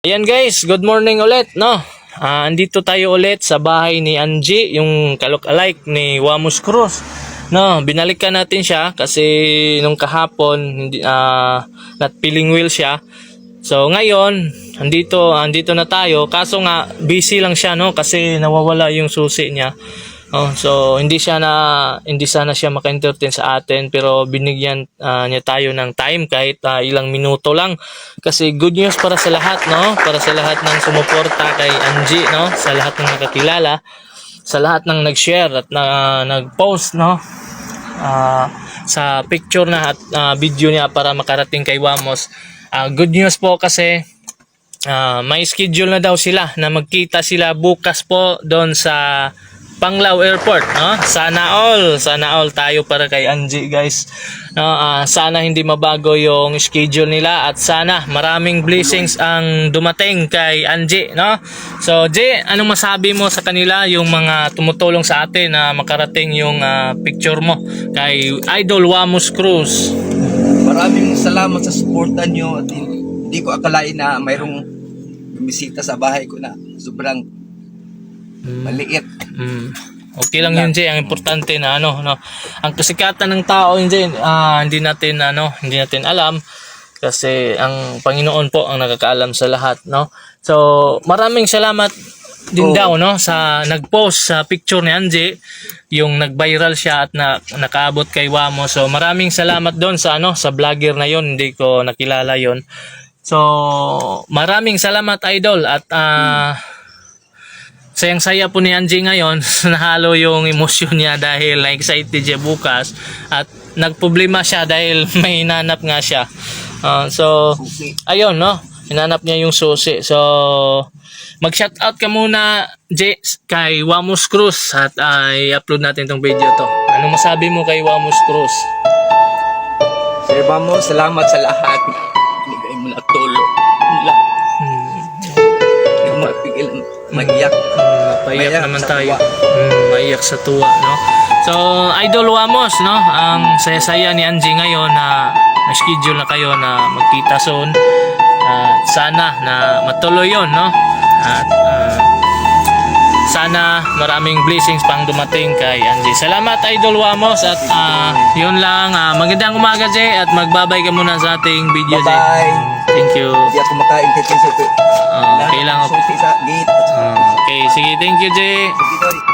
Ayan guys, good morning ulit, no? Andito tayo ulit sa bahay ni Angie, yung kalok-alike ni Wamos Cruz. No, binalikan natin siya kasi nung kahapon hindi not feeling well siya. So ngayon, andito na tayo. Kaso nga busy lang siya, no, kasi nawawala yung susi niya. Oh, so hindi sana siya maka-entertain sa atin, pero binigyan niya tayo ng time kahit ilang minuto lang, kasi good news para sa lahat, no, para sa lahat ng sumuporta kay Angie, no, sa lahat ng nakakilala, sa lahat ng nag-share at nag-post, no, sa picture na at video niya para makarating kay Wamos. Good news po kasi may schedule na daw sila na magkita sila bukas po doon sa Panglao Airport, no? Sana all tayo para kay Angie, guys. No, sana hindi mabago yung schedule nila at sana maraming blessings ang dumating kay Angie, no? So, Jay, anong masabi mo sa kanila, yung mga tumutulong sa atin na makarating yung picture mo kay Idol Wamos Cruz? Maraming salamat sa suporta nyo at hindi ko akalain na mayroong bumisita sa bahay ko na sobrang maliit. Okay lang yun, Jay. Ang importante na no, ang kasikatan ng tao yun, Jay, hindi natin alam, kasi ang Panginoon po ang nakakaalam sa lahat, no. So maraming salamat din daw, no, sa nag-post sa picture ni Angie, yung nag-viral siya at nakaabot kay Wamos. So maraming salamat doon sa sa vlogger na yon, hindi ko nakilala yon. So maraming salamat, Idol, at sayang-saya po ni Angie ngayon. Nahalo yung emosyon niya dahil na-excited siya bukas at nagproblema siya dahil may hinanap nga siya. So ayun, no, hinanap niya yung susi. So mag-shoutout ka muna, Jay, kay Wamos Cruz at i-upload natin tong video to. Anong masabi mo kay Wamos Cruz? Sir Wamos, salamat sa lahat. Binigay mo na tulong. Maiyak. Maiyak naman tayo. Maiyak sa tuwa, no? So, Idol Wamos, no? Ang saya-saya ni Angie ngayon na na-schedule na kayo na magkita soon. Sana na matuloy yon, no? At sana maraming blessings pang dumating kay Angie. Salamat, Idol Wamos, at yun lang. Magandang umaga, Jay, at magbabay ka muna sa ating video, Jay. Bye-bye. Thank you. Hindi ako makain-entertain sa ito. Okay lang. Sa gate. Okay, sige, thank you, Jay. Sige,